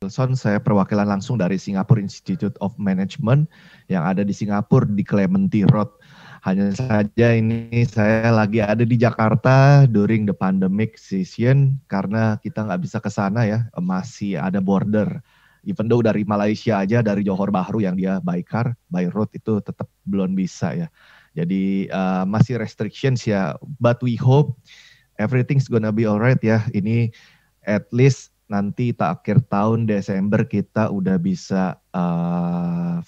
Wilson, saya perwakilan langsung dari Singapore Institute of Management yang ada di Singapura di Clementi Road. Hanya saja ini saya lagi ada di Jakarta during the pandemic season karena kita nggak bisa ke sana ya, masih ada border. Even though dari Malaysia aja, dari Johor Bahru yang dia by car, by road itu tetap belum bisa ya. Jadi masih restrictions ya, but we hope everything's gonna be alright ya. Ini at least nanti akhir tahun Desember kita udah bisa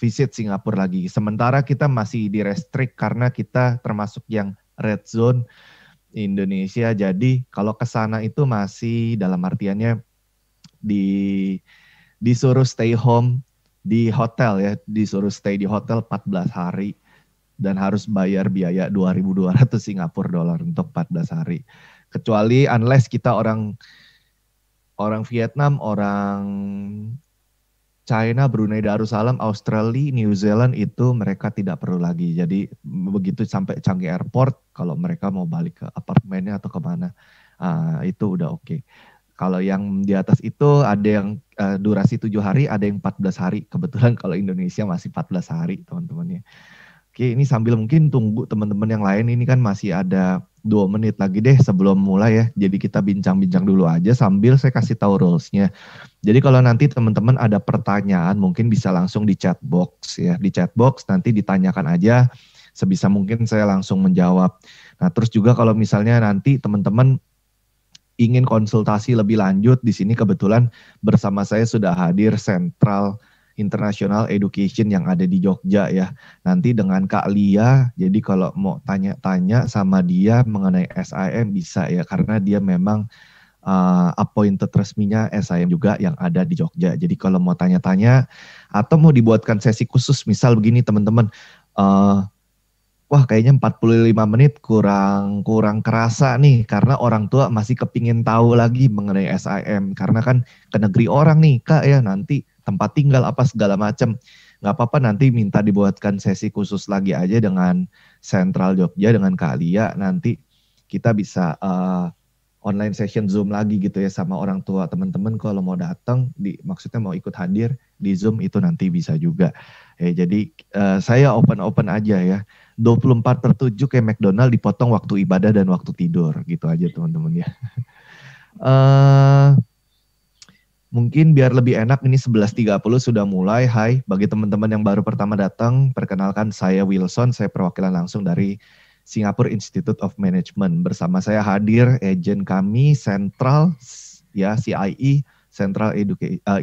visit Singapura lagi. Sementara kita masih di restrict karena kita termasuk yang red zone Indonesia. Jadi kalau ke sana itu masih dalam artiannya disuruh stay home di hotel ya, disuruh stay di hotel 14 hari dan harus bayar biaya 2.200 Singapura dolar untuk 14 hari. Kecuali unless kita orang Vietnam, orang China, Brunei Darussalam, Australia, New Zealand itu mereka tidak perlu lagi. Jadi begitu sampai Changi Airport, kalau mereka mau balik ke apartemennya atau kemana, itu udah oke. Kalau yang di atas itu ada yang durasi 7 hari, ada yang 14 hari. Kebetulan kalau Indonesia masih 14 hari teman-temannya. Oke, ini sambil mungkin tunggu teman-teman yang lain, ini kan masih ada 2 menit lagi deh sebelum mulai ya. Jadi kita bincang-bincang dulu aja sambil saya kasih tahu rules-nya. Jadi kalau nanti teman-teman ada pertanyaan mungkin bisa langsung di chat box ya. Di chat box nanti ditanyakan aja, sebisa mungkin saya langsung menjawab. Nah, terus juga kalau misalnya nanti teman-teman ingin konsultasi lebih lanjut, di sini kebetulan bersama saya sudah hadir Central International Education yang ada di Jogja ya. Nanti dengan Kak Lia, jadi kalau mau tanya-tanya sama dia mengenai SIM bisa ya, karena dia memang appointed resminya SIM juga yang ada di Jogja. Jadi kalau mau tanya-tanya atau mau dibuatkan sesi khusus, misal begini teman-teman, wah kayaknya 45 menit kurang kerasa nih, karena orang tua masih kepingin tahu lagi mengenai SIM, karena kan ke negeri orang nih Kak ya, nanti tempat tinggal apa segala macam. Nggak apa-apa, nanti minta dibuatkan sesi khusus lagi aja dengan Sentral Jogja, dengan Kak Lia. Nanti kita bisa online session Zoom lagi gitu ya sama orang tua teman-teman. Kalau mau datang, maksudnya mau ikut hadir di Zoom itu nanti bisa juga. Jadi saya open aja ya. 24/7 kayak McDonald, dipotong waktu ibadah dan waktu tidur. Gitu aja teman-teman ya. Mungkin biar lebih enak, ini 11.30 sudah mulai. Hai, bagi teman-teman yang baru pertama datang, perkenalkan saya Wilson, saya perwakilan langsung dari Singapore Institute of Management. Bersama saya hadir agent kami Central ya, CIE, Central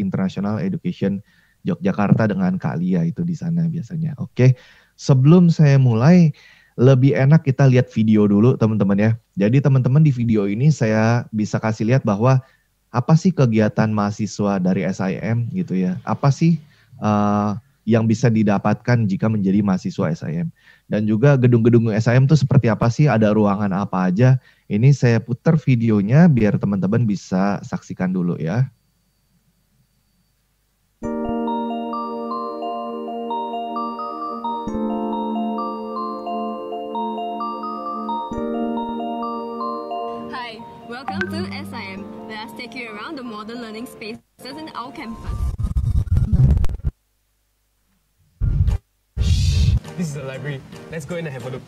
International Education Yogyakarta dengan Kak Lia itu di sana biasanya. Oke, sebelum saya mulai, lebih enak kita lihat video dulu teman-teman ya. Jadi teman-teman di video ini saya bisa kasih lihat bahwa apa sih kegiatan mahasiswa dari SIM gitu ya? Apa sih yang bisa didapatkan jika menjadi mahasiswa SIM? Dan juga gedung-gedung SIM itu seperti apa sih? Ada ruangan apa aja? Ini saya putar videonya biar teman-teman bisa saksikan dulu ya. Hi, welcome to SIM. Let us take you around the modern learning spaces in our campus. This is the library. Let's go in and have a look.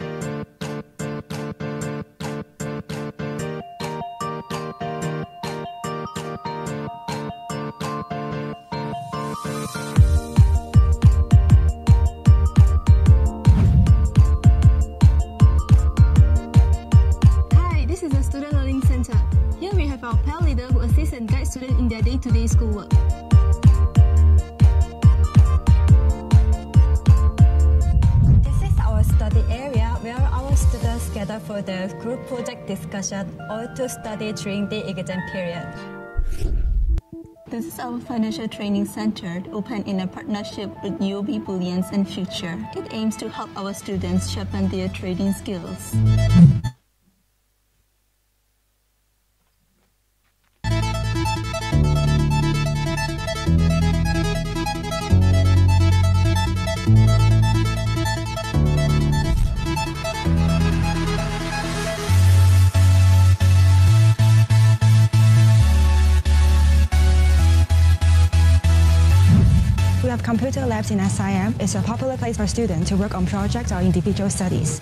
Hi, this is the Student Learning Center. Here we have our PAL leader who assists and guides students in their day-to-day schoolwork. Study area where our students gather for their group project discussion or to study during the exam period. This is our financial training center, open in a partnership with UOB Bullions and Future. It aims to help our students sharpen their trading skills. of computer labs in SIM is a popular place for students to work on projects or individual studies.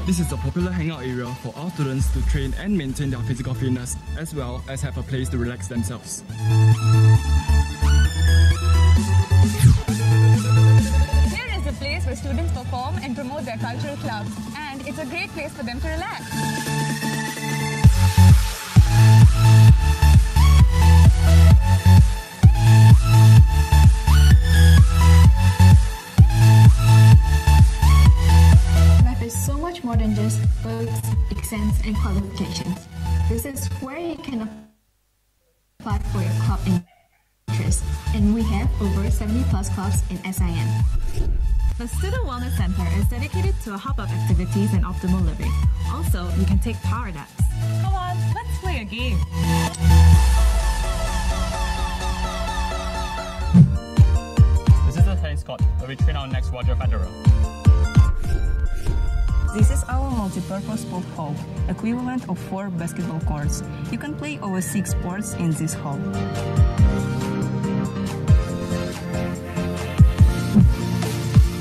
This is a popular hangout area for all students to train and maintain their physical fitness, as well as have a place to relax themselves. Here is a place where students perform and promote their cultural clubs, and it's a great place for them to relax. So much more than just books, exams, and qualifications. This is where you can apply for your club interest, and we have over 70 plus clubs in SIM. The Student Wellness Center is dedicated to a hub of activities and optimal living. Also, you can take power naps. Come on, let's play a game. This is the tennis court where we train our next Roger Federer. This is our multi-purpose sport hall, equivalent of 4 basketball courts. You can play over 6 sports in this hall.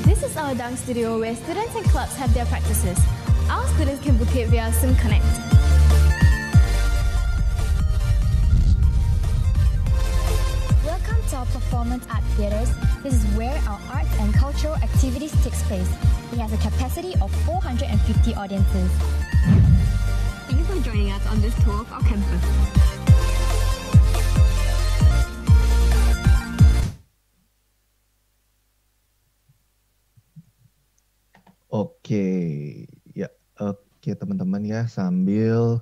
This is our dance studio where students and clubs have their practices. Our students can book it via Sim Connect. Welcome to our performance art theatres. This is where our arts and cultural activities takes place. It has a capacity of 450 audiences. Thank you for joining us on this tour of our campus. Oke teman-teman ya, sambil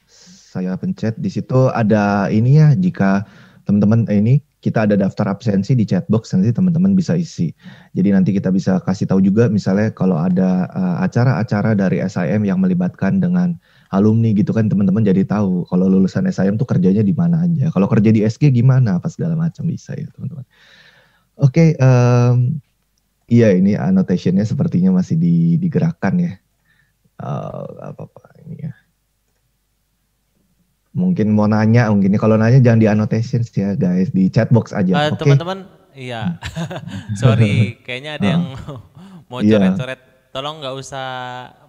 saya pencet di situ ada ini ya, jika teman-teman ini kita ada daftar absensi di chatbox, nanti teman-teman bisa isi. Jadi nanti kita bisa kasih tahu juga misalnya kalau ada acara-acara dari SIM yang melibatkan dengan alumni gitu kan, teman-teman jadi tahu kalau lulusan SIM tuh kerjanya di mana aja. Kalau kerja di SG gimana, apa segala macam bisa ya teman-teman. Oke, iya ini annotation-nya sepertinya masih digerakkan ya. Apa-apa ini ya. Mungkin mau nanya, mungkin kalau nanya jangan di annotations ya guys, di chatbox aja. Okay? Teman-teman, iya, sorry, kayaknya ada yang mau coret-coret. Tolong nggak usah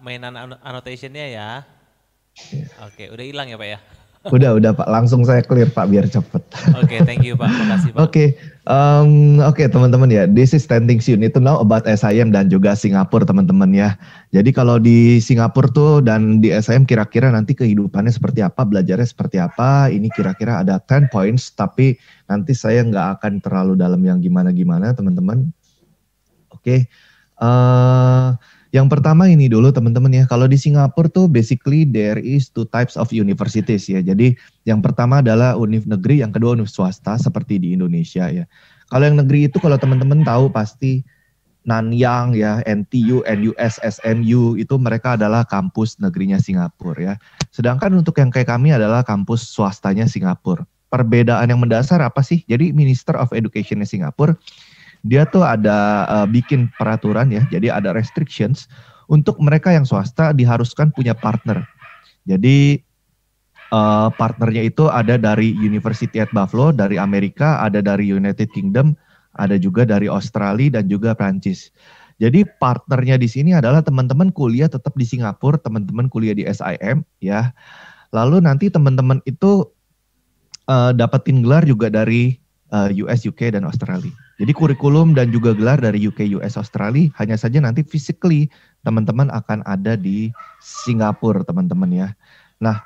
mainan annotationnya ya. Oke, udah hilang ya Pak ya? Udah Pak, langsung saya clear Pak biar cepet. Oke, thank you Pak, makasih Pak. Oke, teman-teman ya, this is standing you to know about SIM dan juga Singapura teman-teman ya. Jadi kalau di Singapura tuh dan di SIM kira-kira nanti kehidupannya seperti apa, belajarnya seperti apa, ini kira-kira ada 10 points, tapi nanti saya nggak akan terlalu dalam yang gimana-gimana teman-teman. Oke. Yang pertama ini dulu teman-teman ya, kalau di Singapura tuh basically there is 2 types of universities ya. Jadi yang pertama adalah univ negeri, yang kedua univ swasta seperti di Indonesia ya. Kalau yang negeri itu kalau teman-teman tahu pasti Nanyang ya, NTU, NUS, SMU itu mereka adalah kampus negerinya Singapura ya. Sedangkan untuk yang kayak kami adalah kampus swastanya Singapura. Perbedaan yang mendasar apa sih? Jadi Minister of Education-nya Singapura dia tuh ada bikin peraturan ya, jadi ada restrictions untuk mereka yang swasta diharuskan punya partner. Jadi partnernya itu ada dari University at Buffalo, dari Amerika, ada dari United Kingdom, ada juga dari Australia dan juga Prancis. Jadi partnernya di sini adalah teman-teman kuliah tetap di Singapura, teman-teman kuliah di SIM ya. Lalu nanti teman-teman itu dapetin gelar juga dari US, UK, dan Australia. Jadi kurikulum dan juga gelar dari UK, US, Australia, hanya saja nanti physically teman-teman akan ada di Singapura teman-teman ya. Nah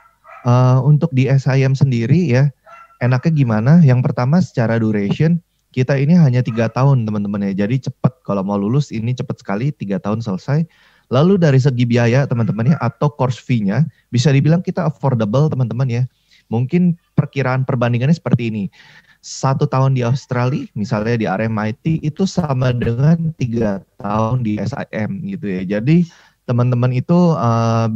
untuk di SIM sendiri ya, enaknya gimana? Yang pertama secara duration, kita ini hanya 3 tahun teman-teman ya. Jadi cepat, kalau mau lulus ini cepat sekali, 3 tahun selesai. Lalu dari segi biaya teman-teman ya, atau course fee-nya, bisa dibilang kita affordable teman-teman ya. Mungkin perkiraan perbandingannya seperti ini. 1 tahun di Australia, misalnya di RMIT, itu sama dengan 3 tahun di SIM gitu ya. Jadi teman-teman itu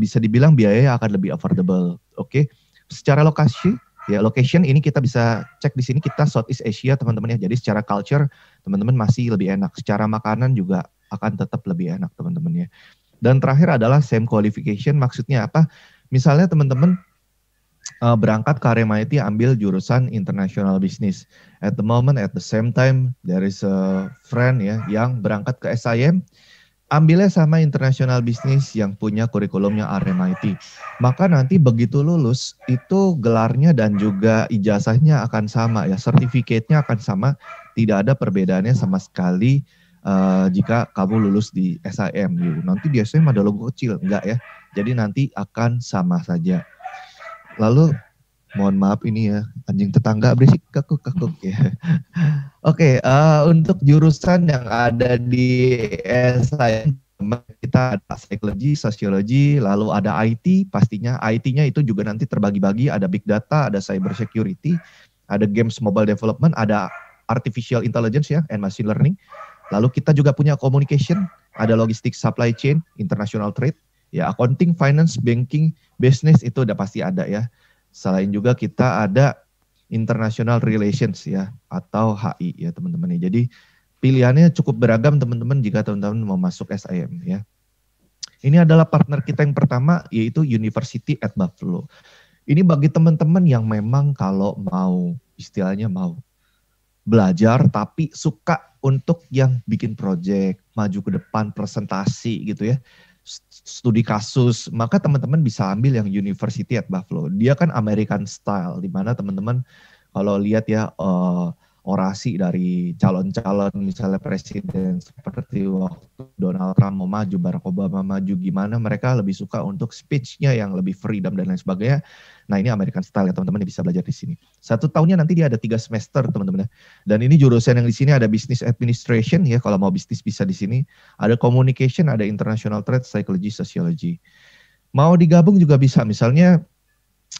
bisa dibilang biayanya akan lebih affordable. Oke. Secara location ini kita bisa cek di sini, kita Southeast Asia teman-teman ya. Jadi secara culture teman-teman masih lebih enak. Secara makanan juga akan tetap lebih enak teman-teman ya. Dan terakhir adalah same qualification, maksudnya apa? Misalnya teman-teman berangkat ke RMIT ambil jurusan international business. At the moment, at the same time, there is a friend ya yang berangkat ke SIM, ambilnya sama international business yang punya kurikulumnya RMIT. Maka nanti begitu lulus, itu gelarnya dan juga ijazahnya akan sama ya, sertifikatnya akan sama, tidak ada perbedaannya sama sekali jika kamu lulus di SIM. Nanti di SIM ada logo kecil, enggak ya. Jadi nanti akan sama saja. Lalu, mohon maaf ini ya, anjing tetangga berisik kakuk ya. Oke, untuk jurusan yang ada di SIM, kita ada psikologi, sosiologi, lalu ada IT pastinya. IT-nya itu juga nanti terbagi-bagi, ada big data, ada cyber security, ada games mobile development, ada artificial intelligence ya, and machine learning. Lalu kita juga punya communication, ada logistik, supply chain, international trade, ya accounting, finance, banking, business itu udah pasti ada ya. Selain juga kita ada international relations ya, atau HI ya teman-teman ya. Jadi pilihannya cukup beragam teman-teman jika teman-teman mau masuk SIM ya. Ini adalah partner kita yang pertama, yaitu University at Buffalo. Ini bagi teman-teman yang memang kalau mau, istilahnya mau belajar tapi suka untuk yang bikin project, maju ke depan, presentasi gitu ya, studi kasus, maka teman-teman bisa ambil yang University at Buffalo. Dia kan American style, di mana teman-teman kalau lihat ya orasi dari calon-calon misalnya presiden seperti waktu Donald Trump mau maju, Barack Obama maju, gimana mereka lebih suka untuk speech-nya yang lebih freedom dan lain sebagainya. Nah ini American style ya teman-teman, bisa belajar di sini. 1 tahunnya nanti dia ada 3 semester teman-teman ya. Dan ini jurusan yang di sini ada business administration ya, kalau mau bisnis bisa di sini. Ada communication, ada international trade, psychology, sociology. Mau digabung juga bisa, misalnya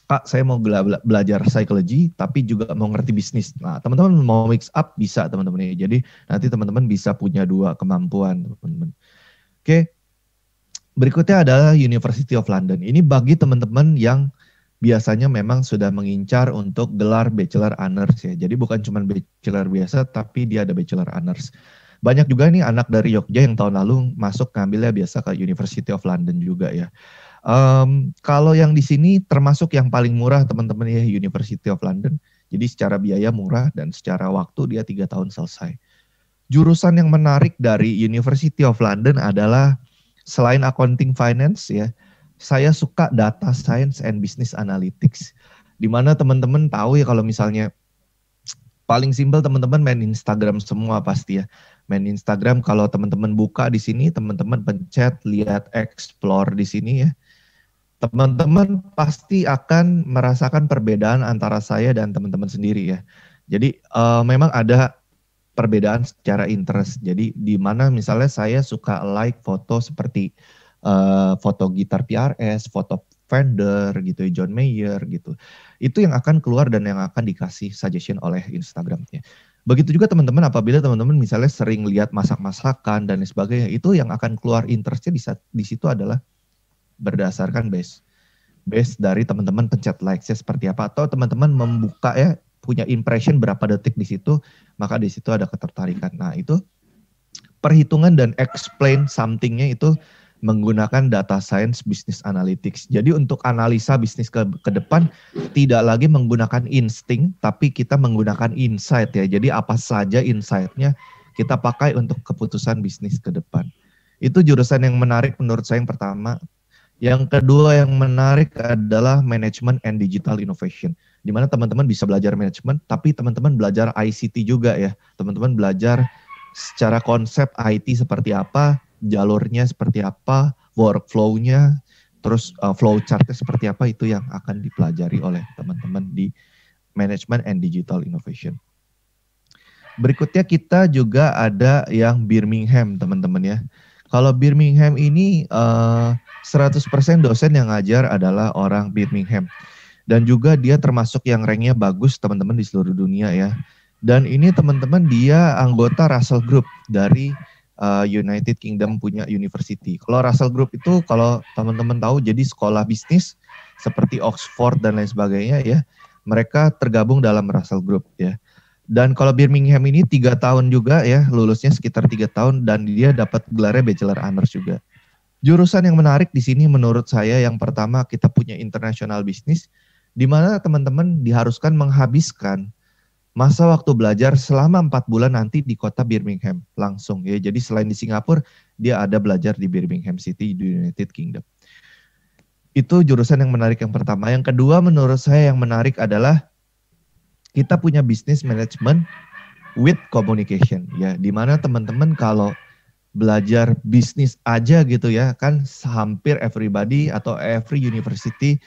Kak, saya mau belajar psikologi, tapi juga mau ngerti bisnis. Nah, teman-teman mau mix up, bisa teman-teman. Jadi, nanti teman-teman bisa punya 2 kemampuan, teman-teman. Oke, berikutnya adalah University of London. Ini bagi teman-teman yang biasanya memang sudah mengincar untuk gelar Bachelor Honours ya. Jadi, bukan cuma Bachelor biasa, tapi dia ada Bachelor Honours. Banyak juga nih anak dari Jogja yang tahun lalu masuk ngambilnya biasa ke University of London juga ya. Kalau yang di sini termasuk yang paling murah teman-teman ya, University of London. Jadi secara biaya murah dan secara waktu dia 3 tahun selesai. Jurusan yang menarik dari University of London adalah selain accounting finance ya, saya suka data science and business analytics. Di mana teman-teman tahu ya kalau misalnya paling simpel teman-teman main Instagram semua pasti ya. Main Instagram, kalau teman-teman buka di sini, teman-teman pencet lihat explore di sini ya. Teman-teman pasti akan merasakan perbedaan antara saya dan teman-teman sendiri ya. Jadi memang ada perbedaan secara interest. Jadi di mana misalnya saya suka like foto seperti foto gitar PRS, foto Fender gitu, John Mayer gitu. Itu yang akan keluar dan yang akan dikasih suggestion oleh Instagramnya. Begitu juga teman-teman apabila teman-teman misalnya sering lihat masak-masakan dan sebagainya, itu yang akan keluar interestnya di situ adalah berdasarkan base dari teman-teman pencet likes-nya seperti apa, atau teman-teman membuka ya, punya impression berapa detik di situ, maka di situ ada ketertarikan. Nah itu perhitungan dan explain something-nya itu menggunakan data science business analytics. Jadi untuk analisa bisnis ke depan tidak lagi menggunakan insting, tapi kita menggunakan insight ya. Jadi apa saja insight-nya kita pakai untuk keputusan bisnis ke depan. Itu jurusan yang menarik menurut saya yang pertama. Yang kedua yang menarik adalah Management and Digital Innovation. Di mana teman-teman bisa belajar manajemen, tapi teman-teman belajar ICT juga ya. Teman-teman belajar secara konsep IT seperti apa, jalurnya seperti apa, workflow-nya, terus flow chart-nya seperti apa, itu yang akan dipelajari oleh teman-teman di Management and Digital Innovation. Berikutnya kita juga ada yang Birmingham teman-teman ya. Kalau Birmingham ini 100% dosen yang ngajar adalah orang Birmingham. Dan juga dia termasuk yang ranknya bagus teman-teman di seluruh dunia ya. Dan ini teman-teman dia anggota Russell Group dari United Kingdom punya university. Kalau Russell Group itu kalau teman-teman tahu jadi sekolah bisnis seperti Oxford dan lain sebagainya ya. Mereka tergabung dalam Russell Group ya. Dan kalau Birmingham ini 3 tahun juga ya, lulusnya sekitar 3 tahun dan dia dapat gelarnya Bachelor Honors juga. Jurusan yang menarik di sini menurut saya yang pertama kita punya international business, di mana teman-teman diharuskan menghabiskan masa waktu belajar selama 4 bulan nanti di kota Birmingham langsung ya. Jadi selain di Singapura, dia ada belajar di Birmingham City di United Kingdom. Itu jurusan yang menarik yang pertama. Yang kedua menurut saya yang menarik adalah kita punya business management with communication ya, di mana teman-teman kalau belajar bisnis aja gitu ya, kan hampir everybody atau every university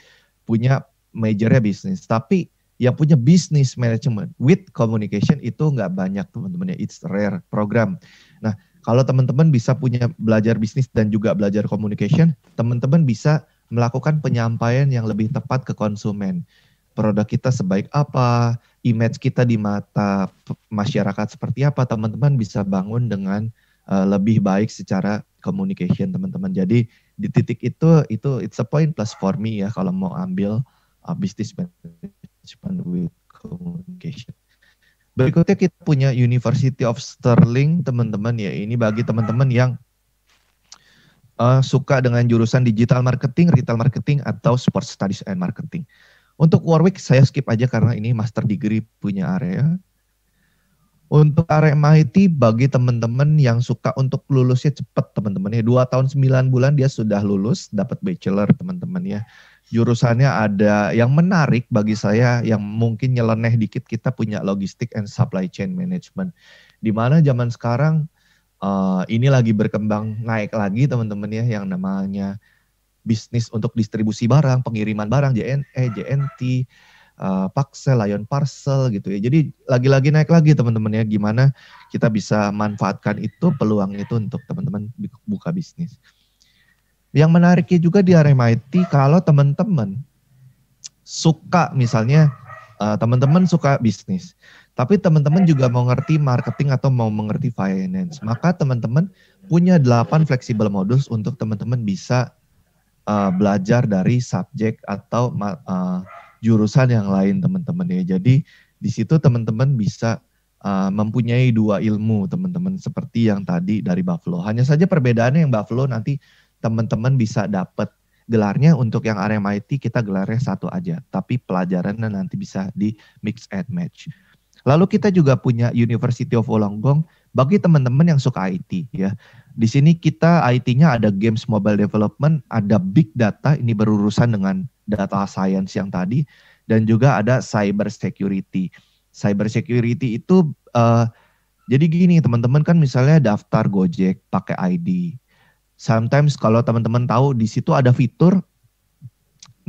punya majornya bisnis. Tapi yang punya business management with communication itu nggak banyak teman-teman ya, it's rare program. Nah, kalau teman-teman bisa punya belajar bisnis dan juga belajar communication, teman-teman bisa melakukan penyampaian yang lebih tepat ke konsumen. Produk kita sebaik apa, image kita di mata masyarakat seperti apa, teman-teman bisa bangun dengan lebih baik secara communication teman-teman. Jadi di titik itu it's a point plus for me ya kalau mau ambil business management with communication. Berikutnya kita punya University of Stirling teman-teman ya. Ini bagi teman-teman yang suka dengan jurusan digital marketing, retail marketing, atau sports studies and marketing. Untuk Warwick saya skip aja karena ini master degree punya area. Untuk RMIT bagi teman-teman yang suka untuk lulusnya cepat teman-teman ya. 2 tahun 9 bulan dia sudah lulus, dapat bachelor teman-teman ya. Jurusannya ada yang menarik bagi saya yang mungkin nyeleneh dikit, kita punya logistik and supply chain management. Di mana zaman sekarang ini lagi berkembang naik lagi teman-teman ya yang namanya bisnis untuk distribusi barang, pengiriman barang, JNE, JNT, Paxel, Lion Parcel gitu ya. Jadi lagi-lagi naik lagi teman-teman ya, gimana kita bisa manfaatkan itu, peluang itu untuk teman-teman buka bisnis. Yang menariknya juga di RMIT, kalau teman-teman suka misalnya, teman-teman suka bisnis, tapi teman-teman juga mau ngerti marketing atau mau mengerti finance, maka teman-teman punya 8 flexible modus untuk teman-teman bisa belajar dari subjek atau jurusan yang lain teman-teman ya. Jadi di situ teman-teman bisa mempunyai 2 ilmu teman-teman seperti yang tadi dari Buffalo. Hanya saja perbedaannya yang Buffalo nanti teman-teman bisa dapat gelarnya, untuk yang RMIT kita gelarnya 1 aja, tapi pelajarannya nanti bisa di mix and match. Lalu kita juga punya University of Wollongong bagi teman-teman yang suka IT ya. Di sini kita IT-nya ada games mobile development, ada big data, ini berurusan dengan data science yang tadi, dan juga ada cyber security. Cyber security itu jadi gini teman-teman, kan misalnya daftar Gojek pakai ID. Sometimes kalau teman-teman tahu di situ ada fitur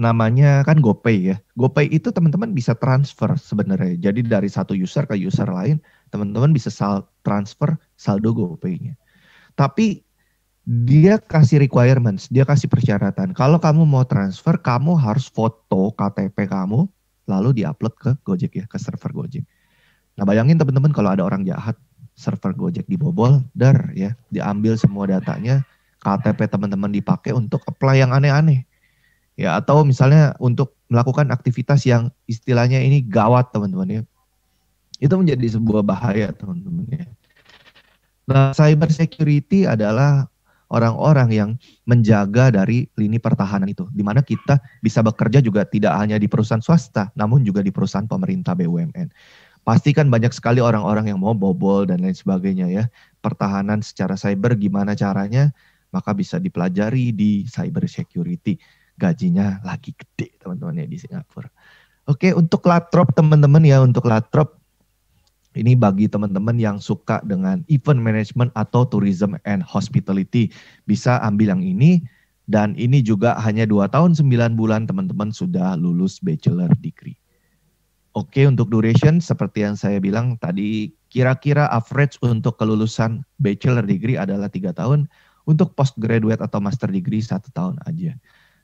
namanya kan GoPay ya. GoPay itu teman-teman bisa transfer sebenarnya. Jadi dari satu user ke user lain, teman-teman bisa transfer saldo GoPay-nya. Tapi dia kasih requirements, dia kasih persyaratan. Kalau kamu mau transfer, kamu harus foto KTP kamu, lalu diupload ke Gojek ya, ke server Gojek. Nah bayangin teman-teman kalau ada orang jahat, server Gojek dibobol, ya, diambil semua datanya, KTP teman-teman dipakai untuk apply yang aneh-aneh. Ya, atau misalnya untuk melakukan aktivitas yang istilahnya ini gawat teman-teman ya. Itu menjadi sebuah bahaya teman-teman ya. Nah, cyber security adalah orang-orang yang menjaga dari lini pertahanan itu, di mana kita bisa bekerja juga tidak hanya di perusahaan swasta, namun juga di perusahaan pemerintah BUMN. Pasti kan banyak sekali orang-orang yang mau bobol dan lain sebagainya ya. Pertahanan secara cyber gimana caranya, maka bisa dipelajari di cyber security. Gajinya lagi gede teman-teman ya di Singapura. Oke, untuk Latrobe teman-teman ya, untuk Latrobe ini bagi teman-teman yang suka dengan event management atau tourism and hospitality, bisa ambil yang ini, dan ini juga hanya 2 tahun 9 bulan teman-teman sudah lulus bachelor degree. Oke, untuk duration seperti yang saya bilang tadi, kira-kira average untuk kelulusan bachelor degree adalah 3 tahun, untuk postgraduate atau master degree 1 tahun aja.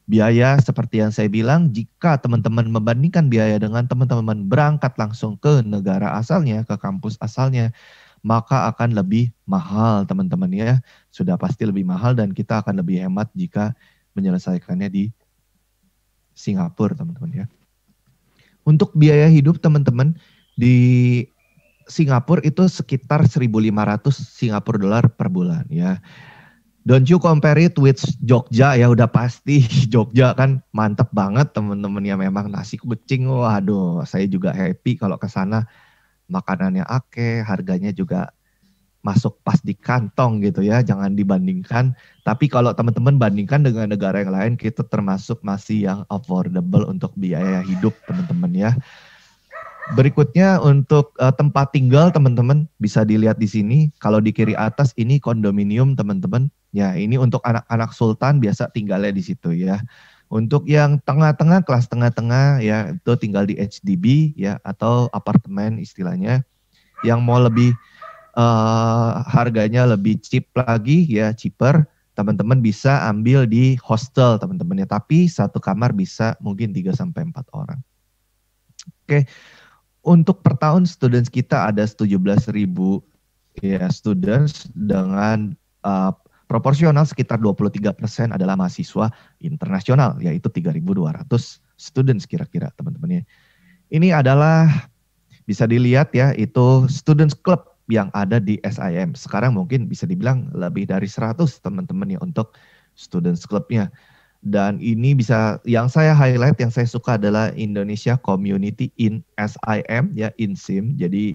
Biaya seperti yang saya bilang, jika teman-teman membandingkan biaya dengan teman-teman berangkat langsung ke negara asalnya, ke kampus asalnya, maka akan lebih mahal teman-teman ya. Sudah pasti lebih mahal dan kita akan lebih hemat jika menyelesaikannya di Singapura teman-teman ya. Untuk biaya hidup teman-teman di Singapura itu sekitar 1.500 Singapura dolar per bulan ya. Don't you compare it with Jogja ya, udah pasti Jogja kan mantep banget teman-teman ya, memang nasi kucing, waduh saya juga happy kalau ke sana, makanannya oke, harganya juga masuk pas di kantong gitu ya, jangan dibandingkan. Tapi kalau teman-teman bandingkan dengan negara yang lain, kita termasuk masih yang affordable untuk biaya hidup teman-teman ya. Berikutnya untuk tempat tinggal teman-teman bisa dilihat di sini. Kalau di kiri atas ini kondominium teman-teman. Ya ini untuk anak-anak sultan biasa tinggalnya di situ ya. Untuk yang tengah-tengah, kelas tengah-tengah ya itu tinggal di HDB ya atau apartemen istilahnya. Yang mau lebih harganya lebih cheap lagi ya, cheaper, teman-teman bisa ambil di hostel teman-teman ya. Tapi satu kamar bisa mungkin 3-4 orang. Oke. Untuk per tahun students kita ada 17.000 ya students dengan proporsional sekitar 23% adalah mahasiswa internasional, yaitu 3.200 students kira-kira teman-teman ya. Ini adalah bisa dilihat ya, itu students club yang ada di SIM. Sekarang mungkin bisa dibilang lebih dari 100 teman-teman ya untuk students clubnya. Dan ini bisa, yang saya highlight, yang saya suka adalah Indonesia Community in SIM, ya INSIM. Jadi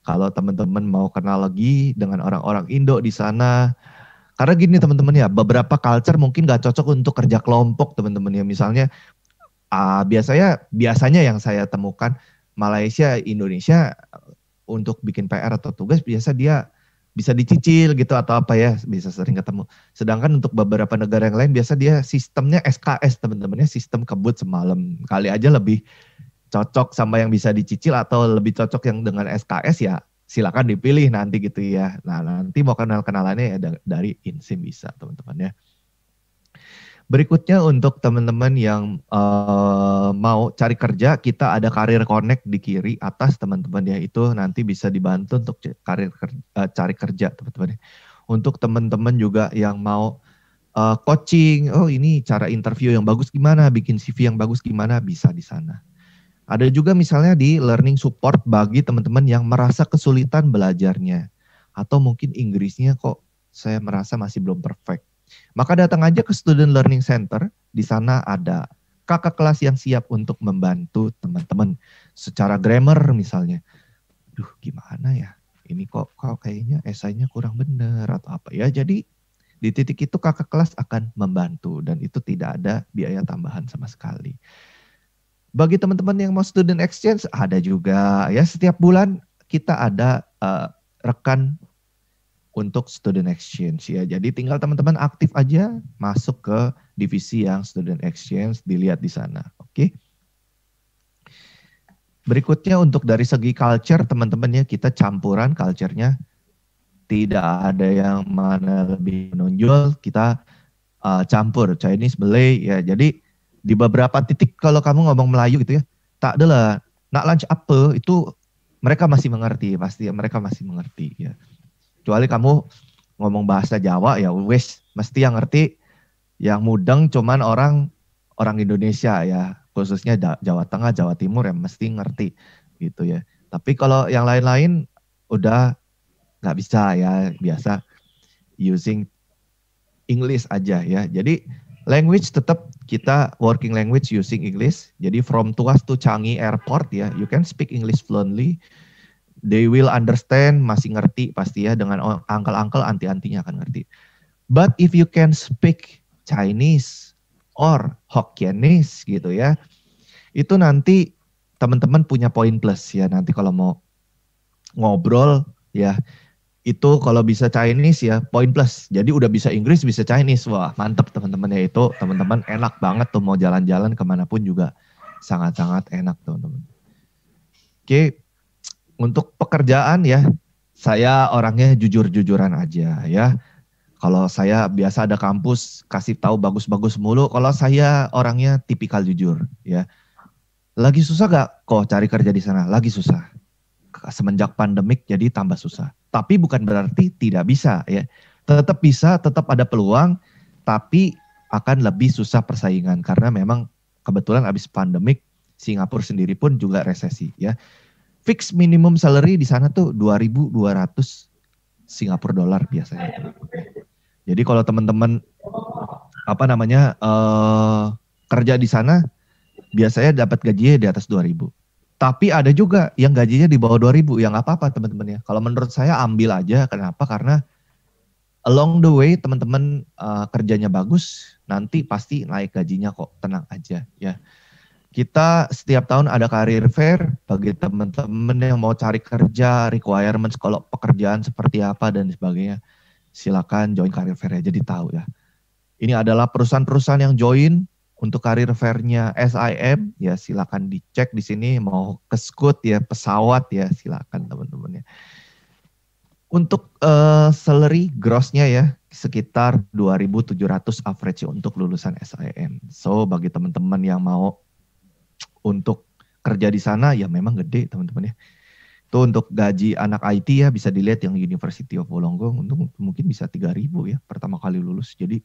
kalau teman-teman mau kenal lagi dengan orang-orang Indo di sana, karena gini teman-teman ya, beberapa culture mungkin gak cocok untuk kerja kelompok teman-teman ya. Misalnya biasanya yang saya temukan Malaysia, Indonesia untuk bikin PR atau tugas biasa dia bisa dicicil gitu atau apa ya, bisa sering ketemu. Sedangkan untuk beberapa negara yang lain biasa dia sistemnya SKS teman-teman ya, sistem kebut semalam. Kali aja lebih cocok sama yang bisa dicicil atau lebih cocok yang dengan SKS ya silakan dipilih nanti gitu ya. Nah nanti mau kenalannya ya dari INSIM bisa teman-teman ya. Berikutnya untuk teman-teman yang mau cari kerja, kita ada Career Connect di kiri atas teman-teman ya, itu nanti bisa dibantu untuk cari kerja teman-teman ya. Untuk teman-teman juga yang mau coaching, oh ini cara interview yang bagus gimana, bikin CV yang bagus gimana, bisa di sana. Ada juga misalnya di learning support bagi teman-teman yang merasa kesulitan belajarnya, atau mungkin Inggrisnya kok saya merasa masih belum perfect. Maka datang aja ke Student Learning Center, di sana ada kakak kelas yang siap untuk membantu teman-teman secara grammar misalnya. Duh gimana ya, ini kok kayaknya esainya kurang benar atau apa ya. Jadi di titik itu kakak kelas akan membantu dan itu tidak ada biaya tambahan sama sekali. Bagi teman-teman yang mau student exchange ada juga ya, setiap bulan kita ada rekan untuk student exchange ya. Jadi tinggal teman-teman aktif aja masuk ke divisi yang student exchange, dilihat di sana. Oke. Berikutnya untuk dari segi culture teman-teman ya, kita campuran culture-nya. Tidak ada yang mana lebih menonjol, kita campur Chinese, Malay ya. Jadi di beberapa titik kalau kamu ngomong Melayu gitu ya, tak adalah nak lunch apa itu mereka masih mengerti, pasti mereka masih mengerti ya. Kecuali kamu ngomong bahasa Jawa ya wes mesti yang ngerti, yang mudeng cuman orang Indonesia ya, khususnya Jawa Tengah, Jawa Timur ya mesti ngerti gitu ya. Tapi kalau yang lain-lain udah nggak bisa ya, biasa using English aja ya. Jadi language tetap kita working language using English. Jadi from Tuas to Changi Airport ya, you can speak English fluently. They will understand, masih ngerti pasti ya, dengan uncle-uncle anti-antinya akan ngerti. But if you can speak Chinese or Hokkien-ese gitu ya, itu nanti teman-teman punya poin plus ya, nanti kalau mau ngobrol ya, itu kalau bisa Chinese ya poin plus. Jadi udah bisa Inggris, bisa Chinese, wah mantep teman-teman ya, itu teman-teman enak banget tuh mau jalan-jalan kemanapun juga sangat-sangat enak teman-teman. Oke. Untuk pekerjaan ya, saya orangnya jujur-jujuran aja ya. Kalau saya biasa ada kampus kasih tahu bagus-bagus mulu, kalau saya orangnya tipikal jujur ya. Lagi susah gak kok cari kerja di sana? Lagi susah. Semenjak pandemik jadi tambah susah. Tapi bukan berarti tidak bisa ya. Tetap bisa, tetap ada peluang, tapi akan lebih susah persaingan karena memang kebetulan habis pandemik Singapura sendiri pun juga resesi ya. Fix minimum salary di sana tuh 2.200 Singapura dolar biasanya. Jadi kalau teman-teman kerja di sana biasanya dapat gajinya di atas 2.000. Tapi ada juga yang gajinya di bawah 2.000, yang apa-apa teman-teman ya. Kalau menurut saya ambil aja, kenapa? Karena along the way teman-teman kerjanya bagus, nanti pasti naik gajinya kok, tenang aja ya. Kita setiap tahun ada career fair bagi teman-teman yang mau cari kerja, requirements kalau pekerjaan seperti apa dan sebagainya. Silakan join career fair ya, jadi tahu ya. Ini adalah perusahaan-perusahaan yang join untuk career fair-nya SIM ya, silakan dicek di sini. Mau ke Scoot ya, pesawat ya, silakan teman-teman ya. Untuk salary gross-nya ya sekitar 2.700 average untuk lulusan SIM. So bagi teman-teman yang mau untuk kerja di sana ya memang gede teman-teman ya. Itu untuk gaji anak IT ya, bisa dilihat yang University of Wollongong untuk mungkin bisa 3.000 ya pertama kali lulus. Jadi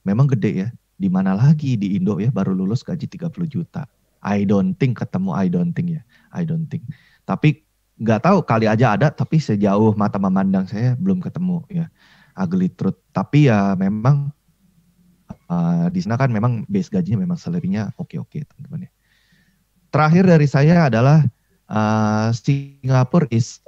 memang gede ya. Di mana lagi di Indo ya baru lulus gaji 30 juta. I don't think. Tapi nggak tahu, kali aja ada, tapi sejauh mata memandang saya belum ketemu ya. Ugly truth. Tapi ya memang di sana kan memang base gajinya memang salary-nya oke teman-teman ya. Terakhir dari saya adalah Singapore is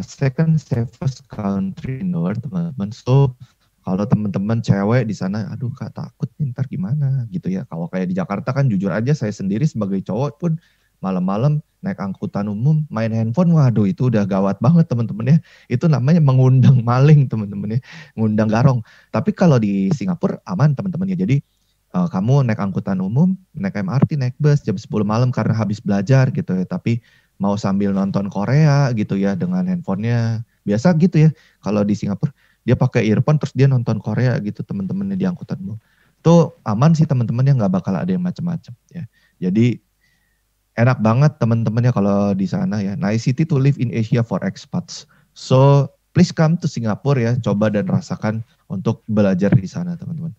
second safest country in the world, teman-teman. So kalau teman-teman cewek di sana, aduh Kak takut ntar gimana gitu ya. Kalau kayak di Jakarta kan jujur aja saya sendiri sebagai cowok pun malam-malam naik angkutan umum main handphone, waduh itu udah gawat banget teman-teman ya. Itu namanya mengundang maling teman-teman ya, ngundang garong. Tapi kalau di Singapura aman teman-teman ya. Jadi kamu naik angkutan umum, naik MRT, naik bus jam 10 malam karena habis belajar gitu ya. Tapi mau sambil nonton Korea gitu ya dengan handphonenya. Biasa gitu ya. Kalau di Singapura dia pakai earphone terus dia nonton Korea gitu teman-temannya di angkutan umum. Itu aman sih teman-teman ya, nggak bakal ada yang macam-macam ya. Jadi enak banget teman-temannya kalau di sana ya. Nice city to live in Asia for expats. So please come to Singapore ya. Coba dan rasakan untuk belajar di sana teman-teman.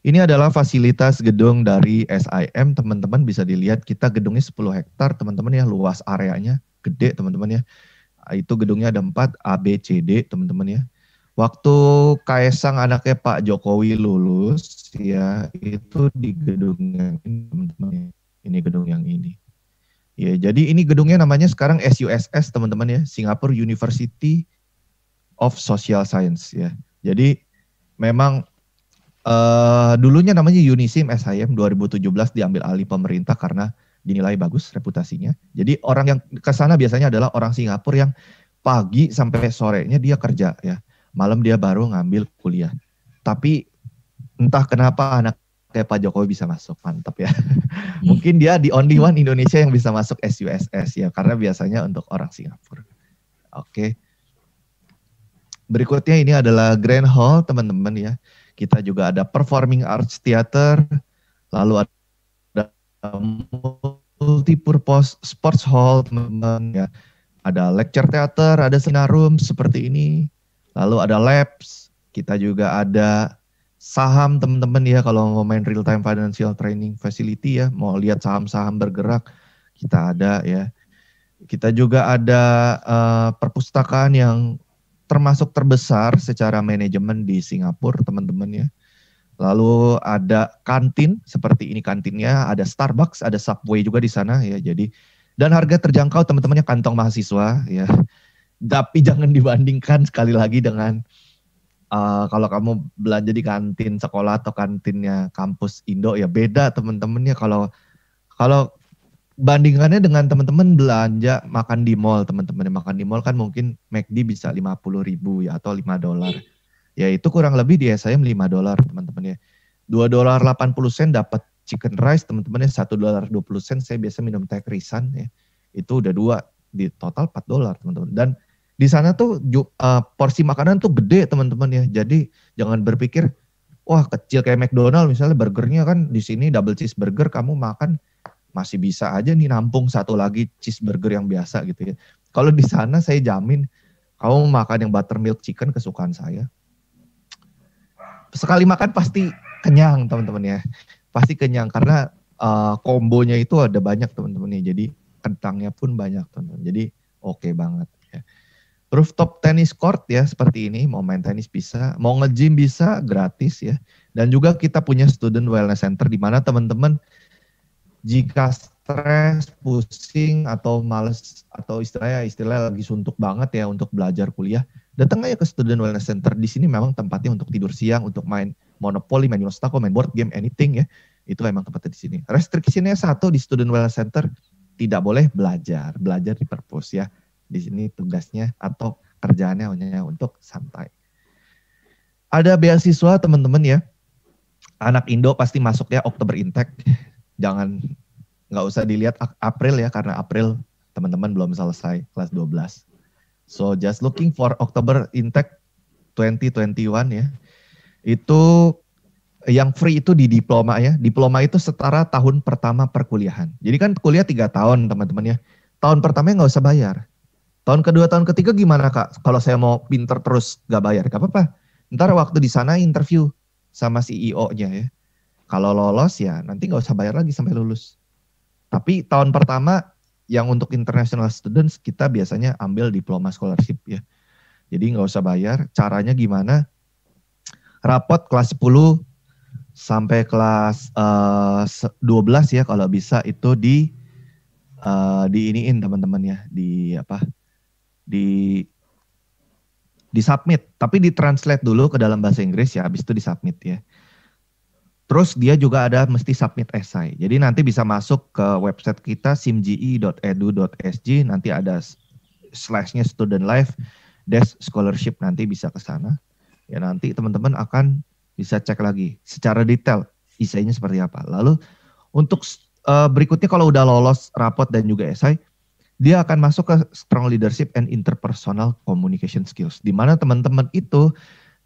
Ini adalah fasilitas gedung dari SIM, teman-teman bisa dilihat, kita gedungnya 10 hektar teman-teman ya, luas areanya, gede teman-teman ya. Itu gedungnya ada 4 ABCD teman-teman ya. Waktu Kaesang anaknya Pak Jokowi lulus ya, itu di gedung yang ini teman-teman ya. Ini gedung yang ini. Ya, jadi ini gedungnya namanya sekarang SUSS teman-teman ya, Singapore University of Social Science ya. Jadi memang dulunya namanya Unisim SIM, 2017 diambil alih pemerintah karena dinilai bagus reputasinya. Jadi orang yang ke sana biasanya adalah orang Singapura yang pagi sampai sorenya dia kerja ya. Malam dia baru ngambil kuliah. Tapi entah kenapa anak kayak Pak Jokowi bisa masuk, mantap ya. Mungkin dia the only one Indonesia yang bisa masuk SUSS ya, karena biasanya untuk orang Singapura. Oke. Berikutnya ini adalah Grand Hall teman-teman ya. Kita juga ada Performing Arts Theater, lalu ada Multipurpose Sports Hall teman-teman ya. Ada Lecture Theater, ada Seminar Room seperti ini. Lalu ada Labs, kita juga ada saham teman-teman ya, kalau mau main real time financial training facility ya, mau lihat saham-saham bergerak, kita ada ya. Kita juga ada perpustakaan yang termasuk terbesar secara manajemen di Singapura teman-teman ya. Lalu ada kantin, seperti ini kantinnya, ada Starbucks, ada Subway juga di sana ya. Jadi dan harga terjangkau teman-temannya, kantong mahasiswa ya. Tapi jangan dibandingkan sekali lagi dengan kalau kamu belanja di kantin sekolah atau kantinnya kampus Indo ya, beda teman-temannya. Kalau bandingannya dengan teman-teman belanja makan di mall, teman-teman makan di mall kan mungkin McD bisa 50.000 ya atau $5. Ya itu kurang lebih di SIM $5 teman-teman ya. $2.80 dapat chicken rice teman-teman ya, $1.20 saya biasa minum teh krisan ya. Itu udah 2, di total $4 teman-teman. Dan di sana tuh porsi makanan tuh gede teman-teman ya. Jadi jangan berpikir wah kecil kayak McDonald misalnya, burgernya kan di sini double cheeseburger, kamu makan masih bisa aja nih nampung satu lagi cheeseburger yang biasa gitu ya. Kalau di sana saya jamin kamu makan yang buttermilk chicken kesukaan saya. Sekali makan pasti kenyang teman-teman ya. Pasti kenyang karena kombonya itu ada banyak teman-teman ya. Jadi kentangnya pun banyak teman-teman. Jadi oke banget ya. Rooftop tennis court ya seperti ini, mau main tenis bisa, mau nge-gym bisa gratis ya. Dan juga kita punya student wellness center di mana teman-teman jika stres, pusing atau males atau istilah lagi suntuk banget ya untuk belajar kuliah, datang aja ke student wellness center. Di sini memang tempatnya untuk tidur siang, untuk main monopoli, main Yunostako, main board game, anything ya. Itu emang tempatnya di sini. Restriksinya satu di student wellness center, tidak boleh belajar di perpus ya. Di sini tugasnya atau kerjaannya hanya untuk santai. Ada beasiswa teman-teman ya. Anak Indo pasti masuknya Oktober intake. Nggak usah dilihat April ya, karena April teman-teman belum selesai kelas 12. So just looking for Oktober intake 2021 ya. Itu yang free itu di diploma ya. Diploma itu setara tahun pertama perkuliahan. Jadi kan kuliah 3 tahun teman-teman ya. Tahun pertamanya nggak usah bayar. Tahun kedua, tahun ketiga gimana Kak? Kalau saya mau pinter terus nggak bayar, gak apa-apa. Ntar waktu di sana interview sama CEO-nya ya. Kalau lolos ya nanti nggak usah bayar lagi sampai lulus. Tapi tahun pertama yang untuk international students kita biasanya ambil diploma scholarship ya. Jadi nggak usah bayar. Caranya gimana? Rapot kelas 10 sampai kelas 12 ya kalau bisa itu diiniin teman-teman ya, di submit, tapi ditranslate dulu ke dalam bahasa Inggris ya, habis itu disubmit ya. Terus dia juga ada mesti submit essay. Jadi nanti bisa masuk ke website kita simge.edu.sg, nanti ada slashnya student life dash scholarship, nanti bisa ke sana. Ya nanti teman-teman akan bisa cek lagi secara detail esainya seperti apa. Lalu untuk berikutnya kalau udah lolos rapot dan juga esai, dia akan masuk ke strong leadership and interpersonal communication skills. Di mana teman-teman itu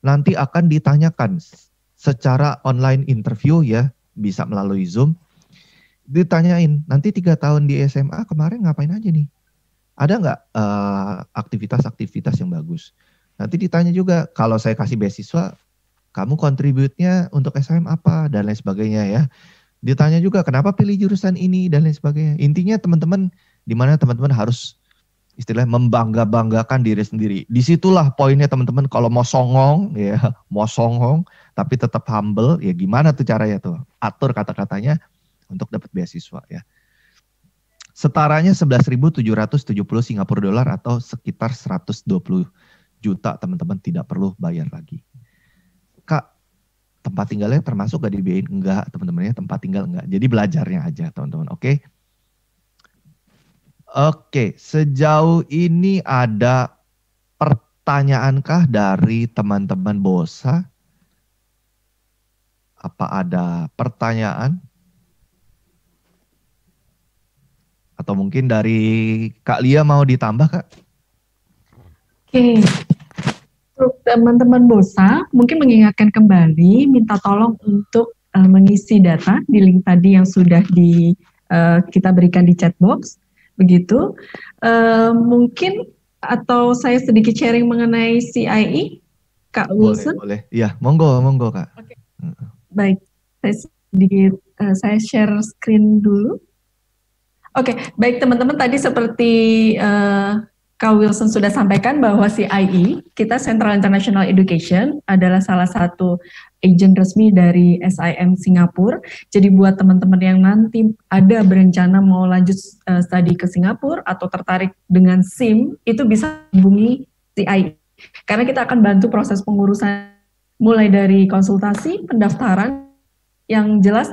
nanti akan ditanyakan secara online interview ya, bisa melalui Zoom. Ditanyain, nanti 3 tahun di SMA kemarin ngapain aja nih? Ada nggak aktivitas-aktivitas yang bagus? Nanti ditanya juga, kalau saya kasih beasiswa, kamu kontributnya untuk SHM apa, dan lain sebagainya ya. Ditanya juga, kenapa pilih jurusan ini, dan lain sebagainya. Intinya teman-teman, di mana teman-teman harus istilahnya membangga-banggakan diri sendiri. Disitulah poinnya teman-teman, kalau mau songong, tapi tetap humble, ya gimana tuh caranya tuh? Atur kata-katanya untuk dapat beasiswa ya. Setaranya 11.770 Singapura dolar atau sekitar 120 juta teman-teman, tidak perlu bayar lagi. Kak, tempat tinggalnya termasuk gak dibiayain? Enggak teman-teman ya, tempat tinggal enggak. Jadi belajarnya aja teman-teman, oke? Oke, sejauh ini ada pertanyaankah dari teman-teman BOSA? Apa ada pertanyaan? Atau mungkin dari Kak Lia mau ditambah Kak? Oke. Untuk teman-teman BOSA, mungkin mengingatkan kembali, minta tolong untuk mengisi data di link tadi yang sudah kita berikan di chat box, begitu. Mungkin atau saya sedikit sharing mengenai CIE, Kak Wilson. Boleh. Iya, monggo Kak. Oke. Baik, saya share screen dulu. Oke, baik teman-teman, tadi seperti Kak Wilson sudah sampaikan bahwa CIE, kita Central International Education, adalah salah satu agen resmi dari SIM Singapura. Jadi buat teman-teman yang nanti ada berencana mau lanjut studi ke Singapura atau tertarik dengan SIM, itu bisa hubungi CIE. Karena kita akan bantu proses pengurusan mulai dari konsultasi, pendaftaran, yang jelas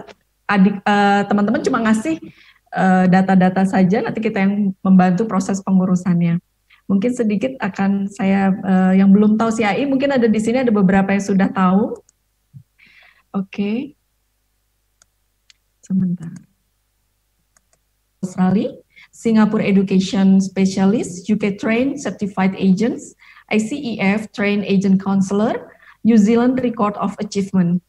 teman-teman cuma ngasih data-data saja, nanti kita yang membantu proses pengurusannya. Mungkin sedikit akan saya yang belum tahu CIE, mungkin ada di sini ada beberapa yang sudah tahu. Oke. Sebentar. Australia, Singapore Education Specialist, UK Trained Certified Agents, ICEF Trained Agent Counselor, New Zealand Record of Achievement.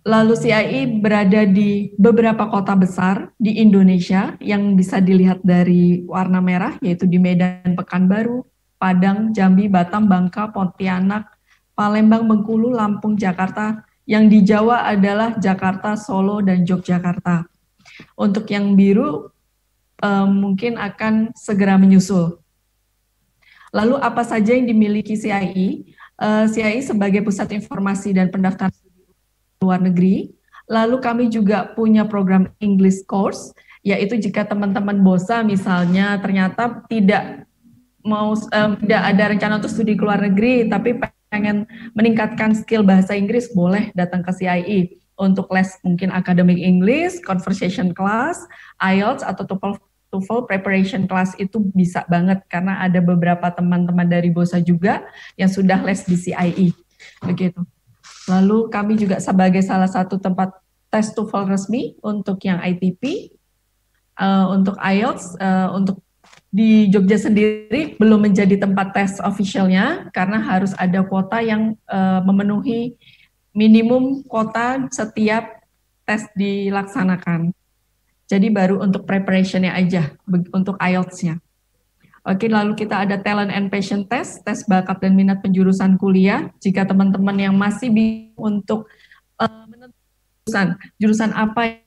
Lalu CIE berada di beberapa kota besar di Indonesia yang bisa dilihat dari warna merah, yaitu di Medan, Pekanbaru, Padang, Jambi, Batam, Bangka, Pontianak, Palembang, Bengkulu, Lampung, Jakarta. Yang di Jawa adalah Jakarta, Solo, dan Yogyakarta. Untuk yang biru mungkin akan segera menyusul. Lalu apa saja yang dimiliki CIE? CIE sebagai pusat informasi dan pendaftaran studi luar negeri. Lalu kami juga punya program English course, yaitu jika teman-teman BOSA misalnya ternyata tidak ada rencana untuk studi ke luar negeri, tapi pengen meningkatkan skill bahasa Inggris, boleh datang ke CIE untuk les mungkin academic English, conversation class, IELTS atau TOEFL preparation class itu bisa banget karena ada beberapa teman-teman dari BOSA juga yang sudah les di CIE, begitu. Lalu kami juga sebagai salah satu tempat tes TOEFL resmi untuk yang ITP, untuk IELTS, untuk di Jogja sendiri belum menjadi tempat tes officialnya karena harus ada kuota yang memenuhi minimum kuota setiap tes dilaksanakan. Jadi baru untuk preparationnya aja, untuk IELTS-nya. Oke, lalu kita ada talent and passion test, tes bakat dan minat penjurusan kuliah. Jika teman-teman yang masih bingung untuk menentukan jurusan apa